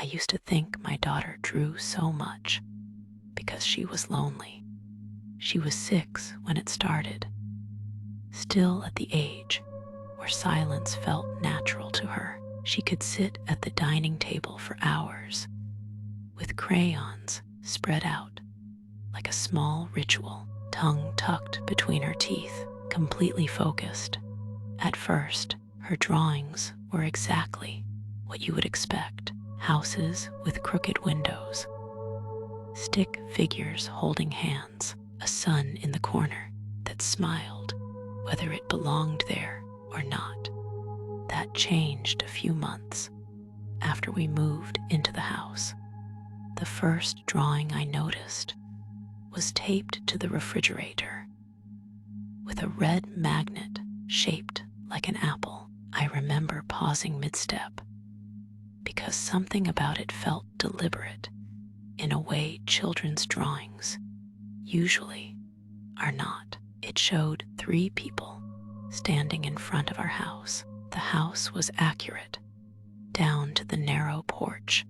I used to think my daughter drew so much because she was lonely. She was 6 when it started, still at the age where silence felt natural to her. She could sit at the dining table for hours with crayons spread out like a small ritual, tongue tucked between her teeth, completely focused. At first, her drawings were exactly what you would expect: houses with crooked windows, stick figures holding hands, a sun in the corner that smiled whether it belonged there or not. That changed a few months after we moved into the house. The first drawing I noticed was taped to the refrigerator with a red magnet shaped like an apple. I remember pausing mid-step because something about it felt deliberate in a way children's drawings usually are not. It showed 3 people standing in front of our house. The house was accurate, down to the narrow porch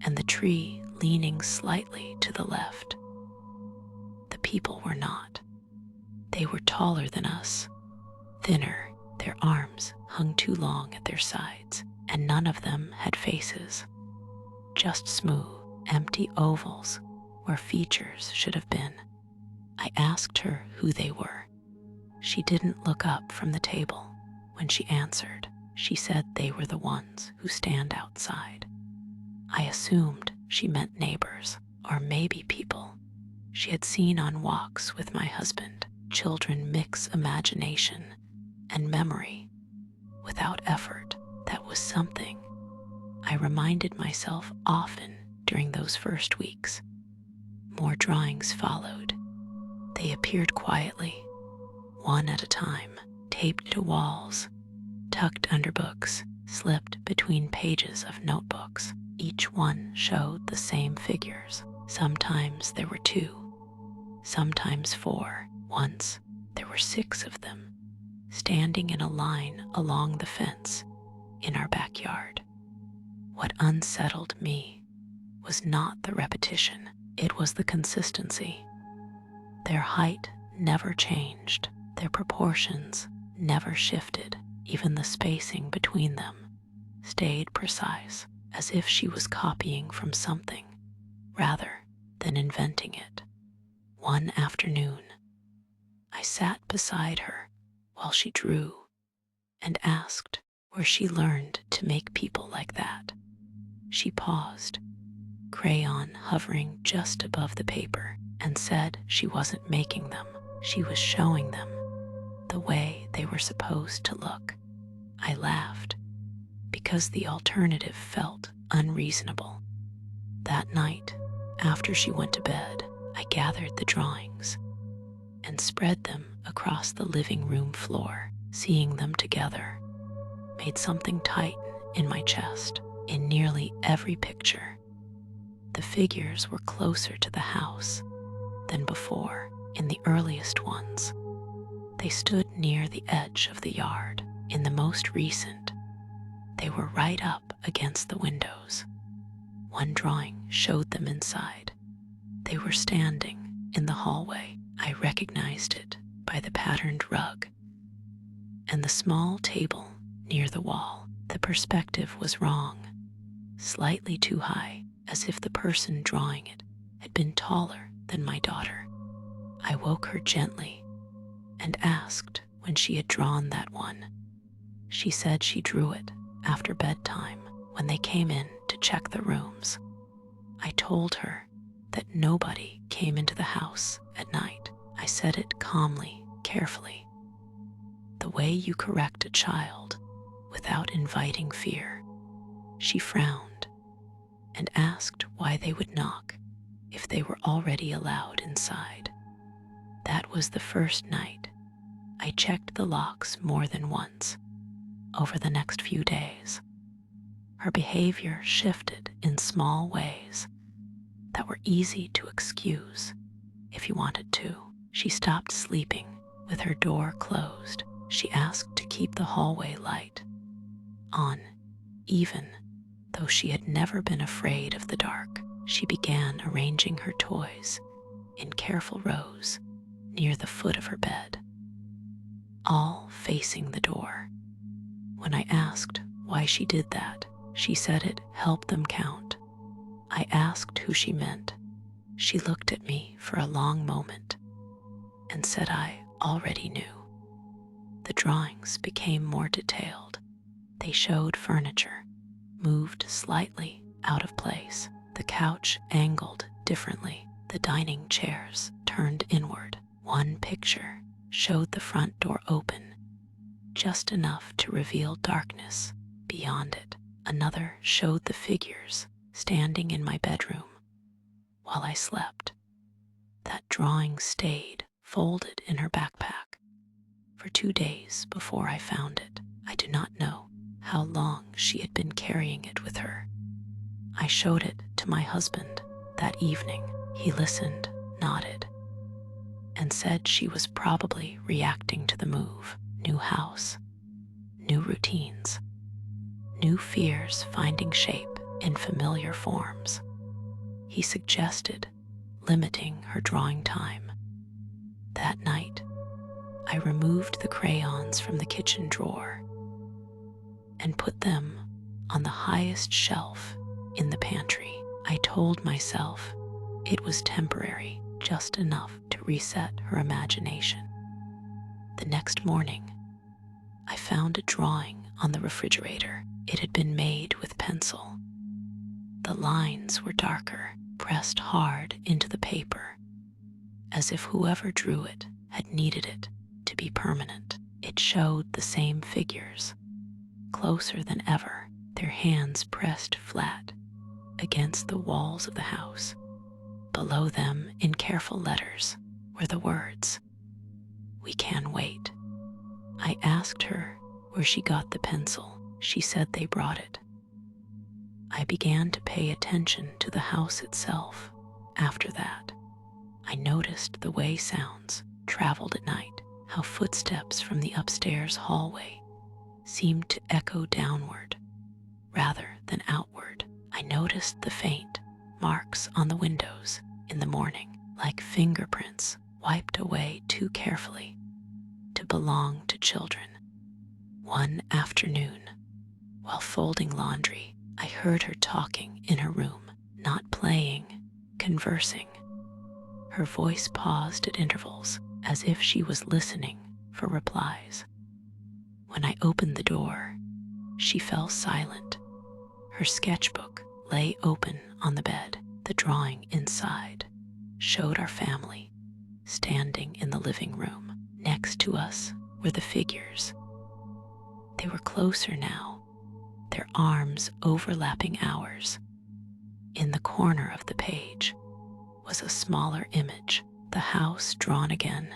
and the tree leaning slightly to the left. The people were not. They were taller than us, thinner, their arms hung too long at their sides, and none of them had faces, just smooth, empty ovals where features should have been. I asked her who they were. She didn't look up from the table when she answered. She said they were the ones who stand outside. I assumed she meant neighbors, or maybe people she had seen on walks with my husband. Children mix imagination and memory without effort. That was something I reminded myself often during those first weeks. More drawings followed. They appeared quietly, one at a time, taped to walls, tucked under books, slipped between pages of notebooks. Each one showed the same figures. Sometimes there were 2, sometimes 4. Once there were 6 of them, standing in a line along the fence in our backyard. What unsettled me was not the repetition, it was the consistency. Their height never changed, their proportions never shifted, even the spacing between them stayed precise, as if she was copying from something rather than inventing it. One afternoon, I sat beside her while she drew and asked where she learned to make people like that. She paused, crayon hovering just above the paper, and said she wasn't making them, she was showing them the way they were supposed to look. I laughed because the alternative felt unreasonable. That night, after she went to bed, I gathered the drawings and spread them across the living room floor. Seeing them together made something tighten in my chest. In nearly every picture, the figures were closer to the house than before. In the earliest ones, they stood near the edge of the yard. In the most recent, they were right up against the windows. One drawing showed them inside. They were standing in the hallway. I recognized it by the patterned rug and the small table near the wall. The perspective was wrong, slightly too high, as if the person drawing it had been taller than my daughter. I woke her gently and asked when she had drawn that one. She said she drew it after bedtime when they came in to check the rooms. I told her that nobody came into the house at night. I said it calmly, carefully, the way you correct a child without inviting fear. She frowned and asked why they would knock if they were already allowed inside. That was the first night I checked the locks more than once. Over the next few days, her behavior shifted in small ways that were easy to excuse if you wanted to. She stopped sleeping with her door closed. She asked to keep the hallway light on, even Though she had never been afraid of the dark, she began arranging her toys in careful rows near the foot of her bed, all facing the door. When I asked why she did that, she said it helped them count. I asked who she meant. She looked at me for a long moment and said I already knew. The drawings became more detailed. They showed furniture moved slightly out of place, the couch angled differently, the dining chairs turned inward. One picture showed the front door open, just enough to reveal darkness beyond it. Another showed the figures standing in my bedroom while I slept. That drawing stayed folded in her backpack for 2 days before I found it. I do not know how long she had been carrying it with her. I showed it to my husband that evening. He listened, nodded, and said she was probably reacting to the move. New house, new routines, new fears finding shape in familiar forms. He suggested limiting her drawing time. That night, I removed the crayons from the kitchen drawer and put them on the highest shelf in the pantry. I told myself it was temporary, just enough to reset her imagination. The next morning, I found a drawing on the refrigerator. It had been made with pencil. The lines were darker, pressed hard into the paper, as if whoever drew it had needed it to be permanent. It showed the same figures, closer than ever, their hands pressed flat against the walls of the house. Below them, in careful letters, were the words, "We can wait." I asked her where she got the pencil. She said they brought it. I began to pay attention to the house itself. After that, I noticed the way sounds traveled at night, how footsteps from the upstairs hallway seemed to echo downward rather than outward. I noticed the faint marks on the windows in the morning, like fingerprints wiped away too carefully to belong to children. One afternoon, while folding laundry, I heard her talking in her room, not playing, conversing. Her voice paused at intervals, as if she was listening for replies. When I opened the door, she fell silent. Her sketchbook lay open on the bed. The drawing inside showed our family standing in the living room. Next to us were the figures. They were closer now, their arms overlapping ours. In the corner of the page was a smaller image, the house drawn again,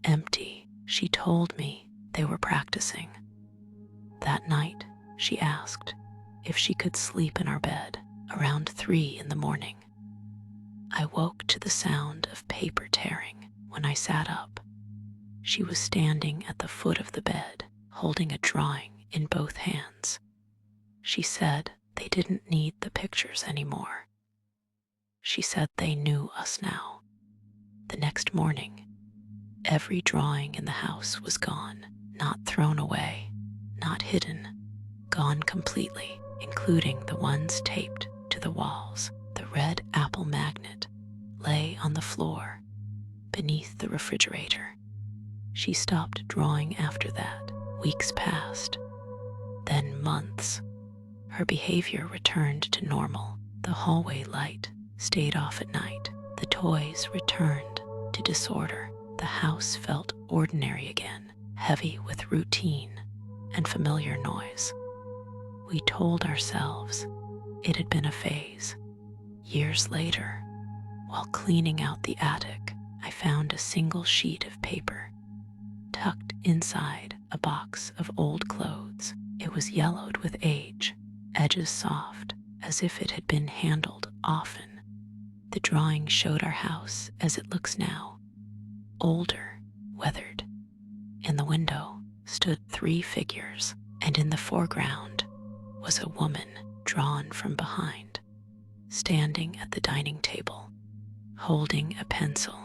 empty. She told me they were practicing. That night, she asked if she could sleep in our bed around 3 in the morning. I woke to the sound of paper tearing. When I sat up, she was standing at the foot of the bed, holding a drawing in both hands. She said they didn't need the pictures anymore. She said they knew us now. The next morning, every drawing in the house was gone, not thrown away, not hidden, gone completely, including the ones taped to the walls. The red apple magnet lay on the floor beneath the refrigerator. She stopped drawing after that. Weeks passed, then months. Her behavior returned to normal. The hallway light stayed off at night. The toys returned to disorder. The house felt ordinary again, heavy with routine and familiar noise. We told ourselves it had been a phase. Years later, while cleaning out the attic, I found a single sheet of paper tucked inside a box of old clothes. It was yellowed with age, edges soft, as if it had been handled often. The drawing showed our house as it looks now, older, weathered. In the window stood 3 figures, and in the foreground was a woman drawn from behind, standing at the dining table, holding a pencil